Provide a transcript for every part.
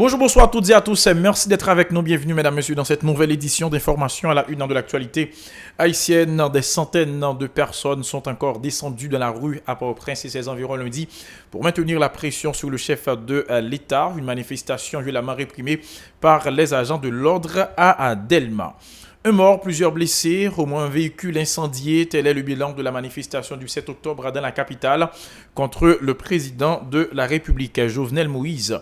Bonjour, bonsoir à toutes et à tous. Merci d'être avec nous. Bienvenue, mesdames, messieurs, dans cette nouvelle édition d'information à la une de l'actualité haïtienne. Des centaines de personnes sont encore descendues dans la rue à Port-au-Prince et ses environs lundi pour maintenir la pression sur le chef de l'État. Une manifestation violemment réprimée par les agents de l'ordre à Delma. Un mort, plusieurs blessés, au moins un véhicule incendié. Tel est le bilan de la manifestation du 7 octobre dans la capitale contre le président de la République, Jovenel Moïse.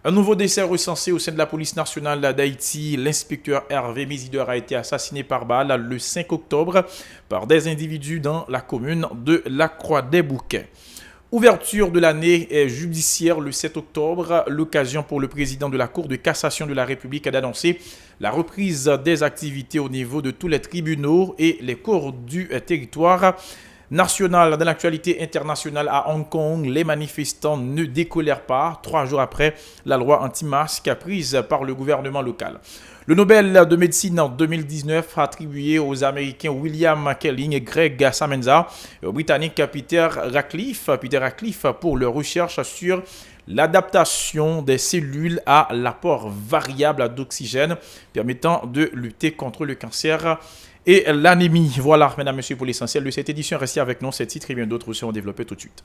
Un nouveau décès recensé au sein de la police nationale d'Haïti. L'inspecteur Hervé Mésideur a été assassiné par balle le 5 octobre par des individus dans la commune de la Croix-des-Bouquets. Ouverture de l'année judiciaire le 7 octobre, l'occasion pour le président de la Cour de cassation de la République d'annoncer la reprise des activités au niveau de tous les tribunaux et les cours du territoire national. Dans l'actualité internationale à Hong Kong, les manifestants ne décolèrent pas 3 jours après la loi anti-masque prise par le gouvernement local. Le Nobel de médecine en 2019 attribué aux Américains William Kelling et Greg Samenza et au Britannique Peter Ratcliffe pour leur recherche sur l'adaptation des cellules à l'apport variable d'oxygène permettant de lutter contre le cancer et l'anémie. Voilà, mesdames, messieurs, pour l'essentiel de cette édition. Restez avec nous, ces titres et bien d'autres seront développés tout de suite.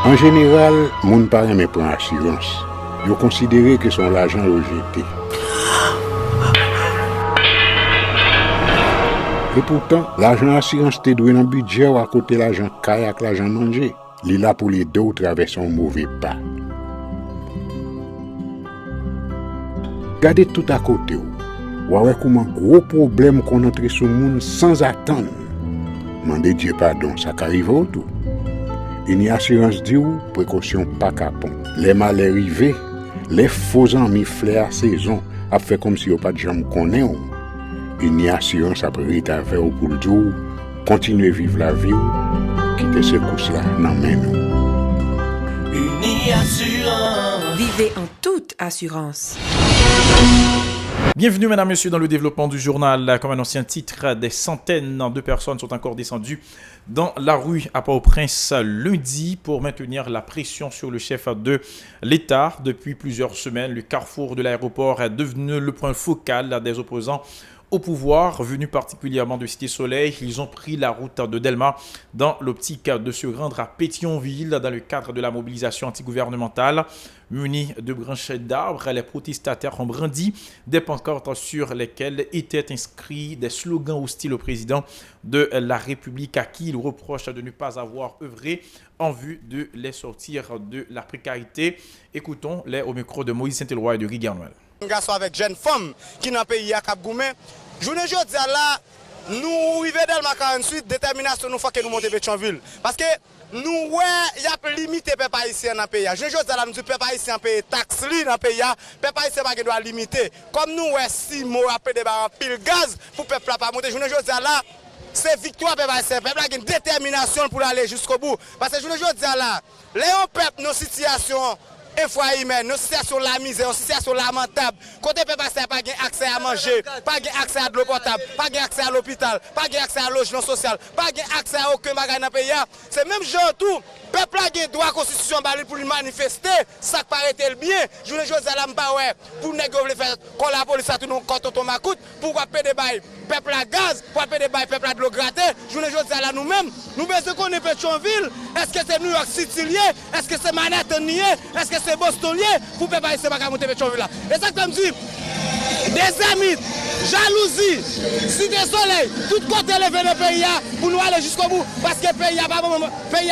En général, moun pa reme pran assurance. Yo considéré que son l'argent rejeté. Et pourtant, l'argent assurance te doué dans budget ou à côté l'argent caille avec l'argent mangé. Li là pour les deux traverser un mauvais pas. Gardez tout à côté ou. Ouais comment gros problème qu'on entre sur monde sans attendre. Mandez Dieu pardon, ça qu'arrive au tout. Une assurance dit ou précaution pas capon. Les mal arrivés, les faux amis flair saison a fait comme si on pas de jambe connaît ou. Une assurance après ta faire au pour le jour, continuer vivre la vie ou quitter ce course là dans main nous. Uni Assurance. Vivez en toute assurance. Bienvenue, mesdames, messieurs, dans le développement du journal. Comme annoncé un titre, des centaines de personnes sont encore descendues dans la rue à Port-au-Prince lundi pour maintenir la pression sur le chef de l'État. Depuis plusieurs semaines, le carrefour de l'aéroport est devenu le point focal des opposants au pouvoir, venus particulièrement de Cité-Soleil. Ils ont pris la route de Delma dans l'optique de se rendre à Pétionville dans le cadre de la mobilisation antigouvernementale. Munis de branches d'arbres, les protestataires ont brandi des pancartes sur lesquelles étaient inscrits des slogans hostiles au président de la République à qui ils reprochent de ne pas avoir œuvré en vue de les sortir de la précarité. Écoutons-les au micro de Moïse Saint-Éloi et de Guy Garnoël. Un garçon avec jeune femme qui dans le pays à Cap-Goumé. Je ne dis là, nous arrivons dans le 48, détermination nous faut que nous monter Pétionville. Parce que nous, il y a limité les peuple haïtien dans le pays. Je ne dis là, nous disons peuple haïtien paye taxe dans le pays. Peuple haïtien doit limiter. Comme nous, 6 mois après des pile gaz pour le peuple pas monter. Je ne dis là, c'est victoire peuple haïtien. Le peuple a une détermination pour aller jusqu'au bout. Parce que je ne dis là, les peuple nos situations. Et fois humaine, nos situations la misère, nos situations lamentables. Côté peuple n'a pas accès à manger, pas accès à de l'eau potable, pas accès à l'hôpital, pas accès à logement social, pas accès à aucun bagage dans le pays. C'est même genre tout. Peuple a droit constitution pour manifester, ça paraît le bien. Je ne dis pas pour négocier faire quand la police a tout nous quand on m'écoute pour payer des bails. Peuple à gaz, pour payer des bails, peuple à de l'eau gratter. Je ne dis pas nous-mêmes, nous besoin qu'on est Pétionville. Est-ce que c'est New York City lié? Est-ce que c'est Manhattan lié? Est-ce que c'est Boston lié? Pour ne pas essayer de monter Pétionville là. Et ça comme dit, des amis, jalousie, cité soleil, tout côté levé le pays pour nous aller jusqu'au bout. Parce que le pays n'a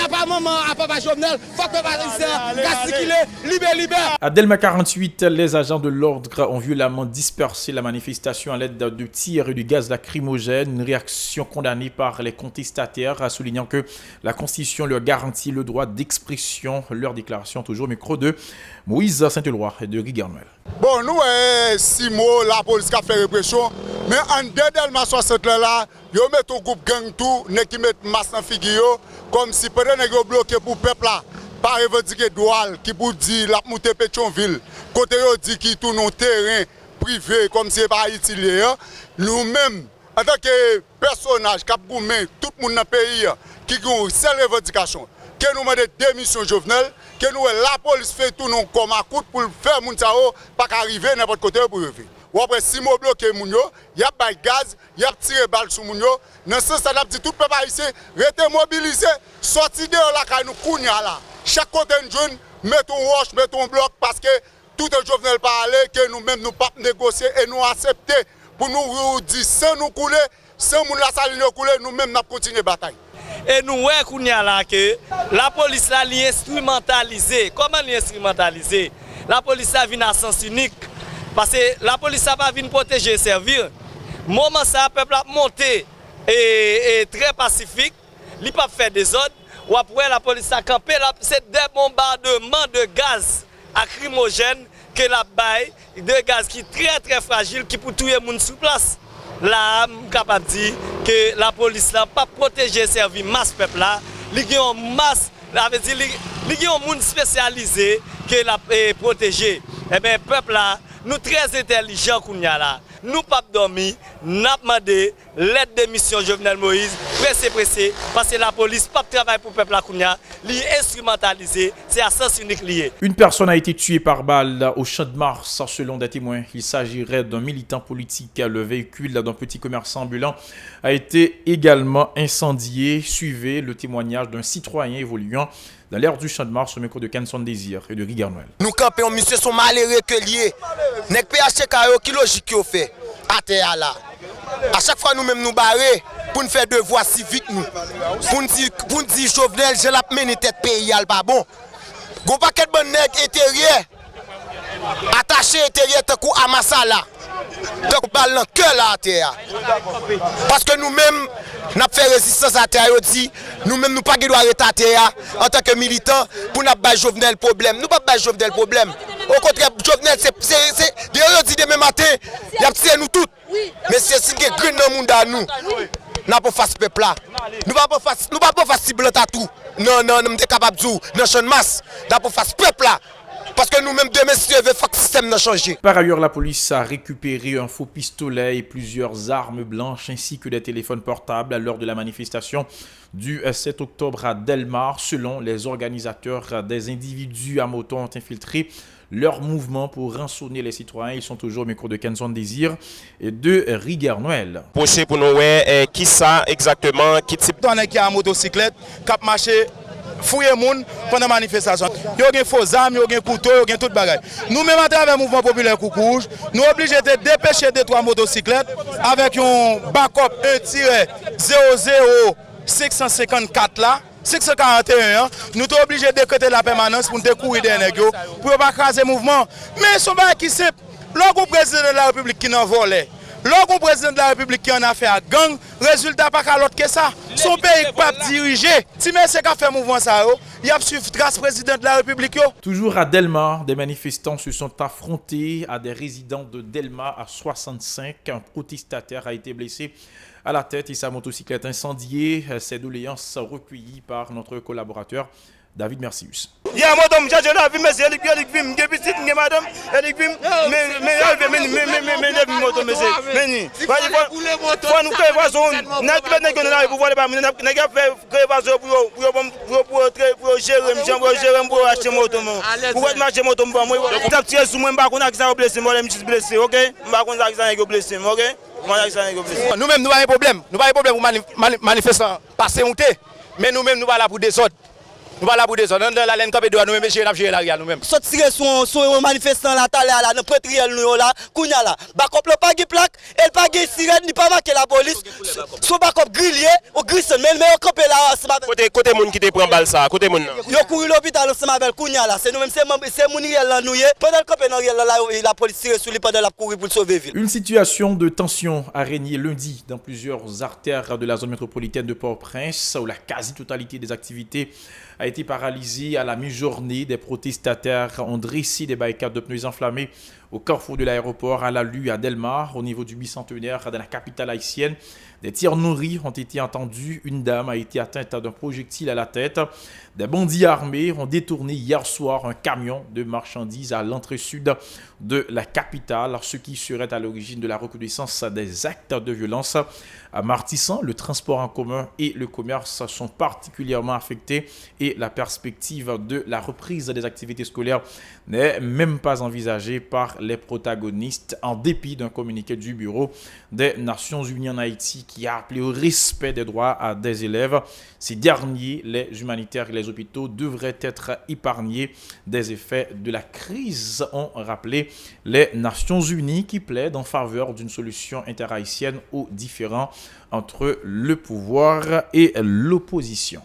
pas maman à Papa Jovenel. Il faut que le pays soit libéré. À Delma 48, les agents de l'ordre ont violemment dispersé la manifestation à l'aide de tirs et de gaz lacrymogène. Une réaction condamnée par les contestataires, soulignant que la Constitution leur garantit le droit d'expression. Leur déclaration toujours au micro de Moïse Saint-Éloi et de Guy Garnoël. Bon, nous, 6 mois, la police a fait répression, mais en Delma 60 là, ils mettent un groupe gang tout, qui mettent masse dans figure, comme si peut-être ils bloqué pour le peuple là, pas revendiquer droit, qui pour dire la montée Pétionville. côté yo dit qui tout nos terrain privé comme c'est pas utilisé, nous-mêmes en tant que personnage qui a tout le monde dans le pays qui a une seule revendication, que nous demandons démission Jovenel, que nous la police fait tout nous comme à coup pour faire moun sa yo pas arriver n'importe côté pour revenir. Ou après si mo bloqué moun yo, y a pas gaz, y a tiré balle sur moun yo, dans ce sens ça dit tout peuple haïtien rester mobilisé, sorti de la kay nous kounya là. Chaque côté nous jeune mettons roche, mettons bloc parce que tout est Jovenel parler que nous-mêmes nous pas négocier et nous accepter pour nous dire sans nous couler, sans moun la saline couler, nous-mêmes n'a continuer bataille. Et nous voyons que la police là est instrumentalisée. Comment elle est instrumentalisée? La police a vient à sens unique. Parce que la police a pas vient protéger et servir. Moment ça, le peuple a monté et très pacifique. Il n'a pas fait des ordres. Ou après la police a campé. C'est des bombardements de gaz lacrymogènes que la baille, de gaz qui est très fragile, qui peut tuer les gens sur place. Là, je suis capable de dire que la police n'a pas protégé et servi masse peuple là. Il y a une masse, il y a un monde spécialisé qui l'a protégé. Eh bien, peuple là, nous très intelligents qu'on y a là. Nous pas dormi, nous avons demandé l'aide de mission Jovenel Moïse, pressé, parce que la police pas travaille pour le peuple là qu'on y a, est instrumentalisé, c'est à sens unique lié. Une personne a été tuée par balle au Champ de Mars, selon des témoins. Il s'agirait d'un militant politique. Le véhicule d'un petit commerçant ambulant a été également incendié. Suivez le témoignage d'un citoyen évoluant dans l'air du Champ de Mars au micro de Kenson Désir et de Rigar Noël. Nous campons, monsieur, sont malheureux que liés. Nek PHK qui logique qui fait à terre là. À chaque fois nous-mêmes nous barrer pour nous faire devoir civique nous. Pour nous dire Jovenel, je l'ai mené tête pays pas bon. Gon paquet de bon nèg intérieur attaché intérieur tant coup amassa là. Donc balle dans cœur là à terre. Parce que nous-mêmes n'a fait résistance à terre, dit nous-mêmes nous pas doit arrêter à terre en tant que militants pour n'a pas Jovenel problème. Nous pas Jovenel problème. Au contraire, Jovenel c'est d'ailleurs dit demain matin, il a tiré nous toutes. Mais c'est si que green dans monde à nous. N'a pas face peuple là. Nous pas face cible tout. Non, nous sommes capables de jouer dans champ de masse. N'a pas face peuple là. Parce que nous-mêmes, demain, si tu veux, faut que le système n'a changé. Par ailleurs, la police a récupéré un faux pistolet et plusieurs armes blanches ainsi que des téléphones portables lors de la manifestation du 7 octobre à Delmar. Selon les organisateurs, des individus à moto ont infiltré leur mouvement pour rançonner les citoyens. Ils sont toujours au micro de Kenson Désir et de Rigar Noël. Poché pour nous, qui ça exactement, qui type de qui a motocyclette, cap marché. Fouiller moun pendant la manifestation. Il y a des faux armes, il y a des couteaux, il y a tout bagage. Nous-mêmes, à travers le mouvement populaire Coucouge, nous sommes obligés de dépêcher des 3 motocyclettes avec un backup 1-00654 là, 641. Nous sommes obligés de décréter la permanence pour nous courir des nègres, pour ne pas craser le mouvement. Mais ce n'est qui simple. Le président de la République qui n'en volait. Le président de la République qui en a fait à gang, résultat pas qu'à l'autre que ça. Son pays pas dirigé. Si mais c'est qu'a fait mouvement ça, il y a suivi grâce président de la République. Toujours à Delmar, des manifestants se sont affrontés à des résidents de Delmar à 65. Un protestataire a été blessé à la tête et sa motocyclette incendiée. Ces doléances recueillies par notre collaborateur David Mercius. Il y a madame, j'ai la vie, mais elle est vim, j'ai madame, elle est vim, mais moto, mais faut nous créer façon, n'a pas de pour voir pas, n'a pas créer façon pour gérer pour acheter moto, pour acheter moto moi, t'as tiré sous moi, pas qu'on a ça blessé, moi je suis blessé, OK, pas qu'on a ça blessé, OK. Nous-mêmes nous pas de problème, pour manifester passer monter, mais nous-mêmes nous pas là pour des autres. Nous pas là pour des ordres, dans la laine capée de nous même gérer la réal nous-mêmes. Soit tirer sur manifestant là là dans prêtriel nous là, kounya là. Backup le pas de plaque, elle pas de sirène, ni pas marqué la police. Son backup grillé, au grisson mais campé là côté monde qui te prend balle ça, côté monde. Yo couru l'hôpital c'est ma belle kounya là, c'est nous-mêmes c'est mon réel là nous pendant le campé dans réel là la police tire sur lui pendant la courir pour sauver ville. Une situation de tension a régné lundi dans plusieurs artères de la zone métropolitaine de Port-au-Prince où la quasi-totalité des activités a été paralysée à la mi-journée. Des protestataires ont dressé des barricades de pneus enflammés au carrefour de l'aéroport, à la Lue, à Delmar, au niveau du bicentenaire de la capitale haïtienne. Des tirs nourris ont été entendus. Une dame a été atteinte d'un projectile à la tête. Des bandits armés ont détourné hier soir un camion de marchandises à l'entrée sud de la capitale, ce qui serait à l'origine de la recrudescence des actes de violence. À Martissan, le transport en commun et le commerce sont particulièrement affectés et la perspective de la reprise des activités scolaires n'est même pas envisagée par les protagonistes, en dépit d'un communiqué du Bureau des Nations Unies en Haïti qui a appelé au respect des droits des élèves. Ces derniers, les humanitaires et les hôpitaux, devraient être épargnés des effets de la crise, ont rappelé les Nations Unies qui plaident en faveur d'une solution interhaïtienne aux différends entre le pouvoir et l'opposition.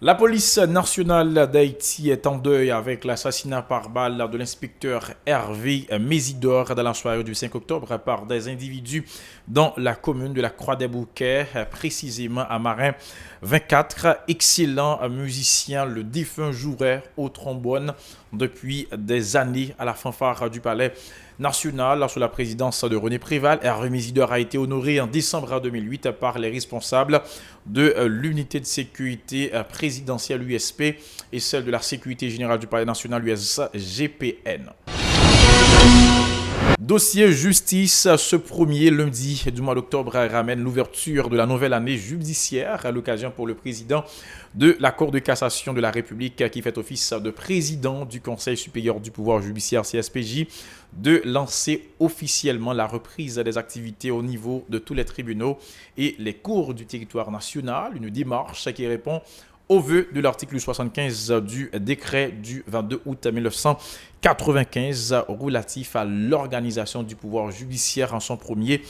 La police nationale d'Haïti est en deuil avec l'assassinat par balle de l'inspecteur Hervé Mésidor dans la soirée du 5 octobre par des individus dans la commune de la Croix-des-Bouquets, précisément à Marin 24. Excellent musicien, le défunt jouait au trombone depuis des années à la fanfare du Palais national sous la présidence de René Préval. Hervé Mésidor a été honoré en décembre 2008 par les responsables de l'unité de sécurité présidentielle USP et celle de la sécurité générale du Palais national USGPN. Dossier justice, ce premier lundi du mois d'octobre ramène l'ouverture de la nouvelle année judiciaire, à l'occasion pour le président de la Cour de cassation de la République qui fait office de président du Conseil supérieur du pouvoir judiciaire CSPJ de lancer officiellement la reprise des activités au niveau de tous les tribunaux et les cours du territoire national, une démarche qui répond au vœu de l'article 75 du décret du 22 août 1995 relatif à l'organisation du pouvoir judiciaire en son premier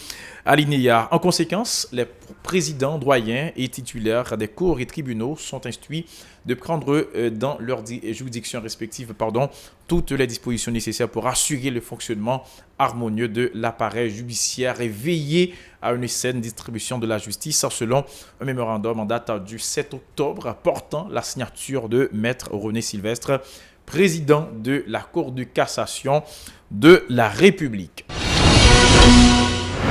alinéa. En conséquence, les présidents, doyens et titulaires des cours et tribunaux sont instruits de prendre dans leurs juridictions respectives toutes les dispositions nécessaires pour assurer le fonctionnement harmonieux de l'appareil judiciaire et veiller à une saine distribution de la justice, selon un mémorandum en date du 7 octobre portant la signature de Maître René Sylvestre, président de la Cour de cassation de la République.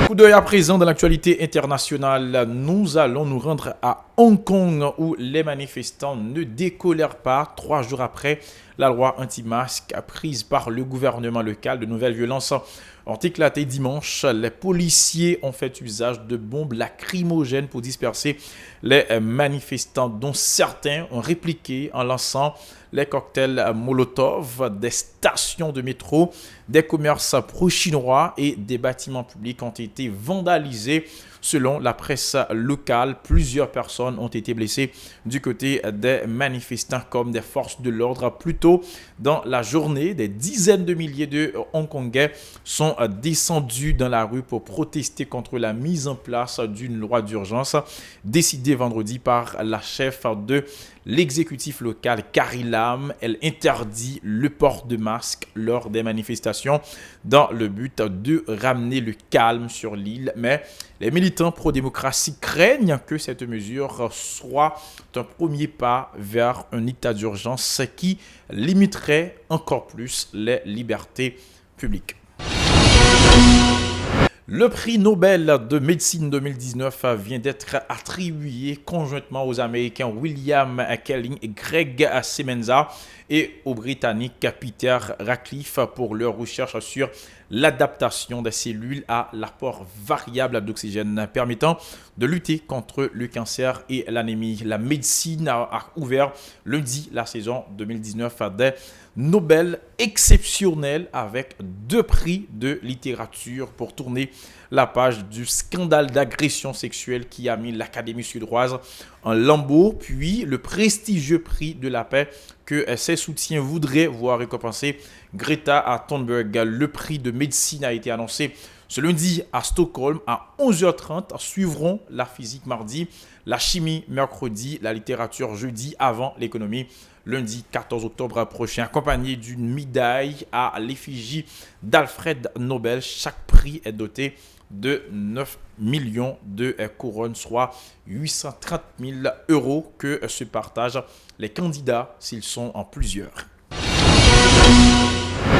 Coup d'œil à présent dans l'actualité internationale, nous allons nous rendre à Hong Kong où les manifestants ne décolèrent pas 3 jours après la loi anti-masque prise par le gouvernement local. De nouvelles violences ont éclaté dimanche. Les policiers ont fait usage de bombes lacrymogènes pour disperser les manifestants, dont certains ont répliqué en lançant les cocktails Molotov. Des stations de métro, des commerces pro-chinois et des bâtiments publics ont été vandalisés. Selon la presse locale, plusieurs personnes ont été blessées du côté des manifestants comme des forces de l'ordre. Plus tôt dans la journée, des dizaines de milliers de Hongkongais sont descendus dans la rue pour protester contre la mise en place d'une loi d'urgence décidée vendredi par la chef de l'exécutif local, Carrie Lam. Elle interdit le port de masque lors des manifestations dans le but de ramener le calme sur l'île. Mais les militants pro-démocratie craignent que cette mesure soit un premier pas vers un état d'urgence qui limiterait encore plus les libertés publiques. Le prix Nobel de médecine 2019 vient d'être attribué conjointement aux Américains William Kaelin et Greg Semenza et aux Britanniques Peter Ratcliffe pour leur recherche sur l'adaptation des cellules à l'apport variable d'oxygène permettant de lutter contre le cancer et l'anémie. La médecine a ouvert lundi la saison 2019 des Nobel exceptionnels avec 2 prix de littérature pour tourner la page du scandale d'agression sexuelle qui a mis l'Académie suédoise en lambeaux, puis le prestigieux prix de la paix que ses soutiens voudraient voir récompenser Greta Thunberg. Le prix de médecine a été annoncé ce lundi à Stockholm à 11h30. Suivront la physique mardi, la chimie mercredi, la littérature jeudi avant l'économie lundi 14 octobre prochain, accompagné d'une médaille à l'effigie d'Alfred Nobel. Chaque prix est doté de 9 millions de couronnes, soit 830 000 € que se partagent les candidats s'ils sont en plusieurs.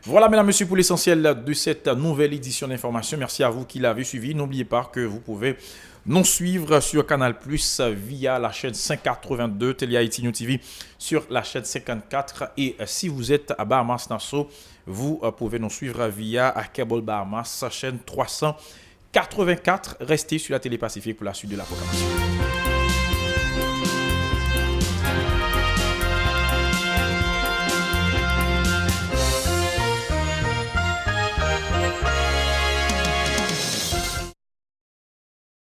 Voilà, mesdames, messieurs, pour l'essentiel de cette nouvelle édition d'information. Merci à vous qui l'avez suivi. N'oubliez pas que vous pouvez nous suivre sur Canal Plus via la chaîne 582, Télé Haïti New TV sur la chaîne 54. Et si vous êtes à Bahamas Nassau, vous pouvez nous suivre via Cable Bahamas, chaîne 384. Restez sur la Télé Pacifique pour la suite de la programmation.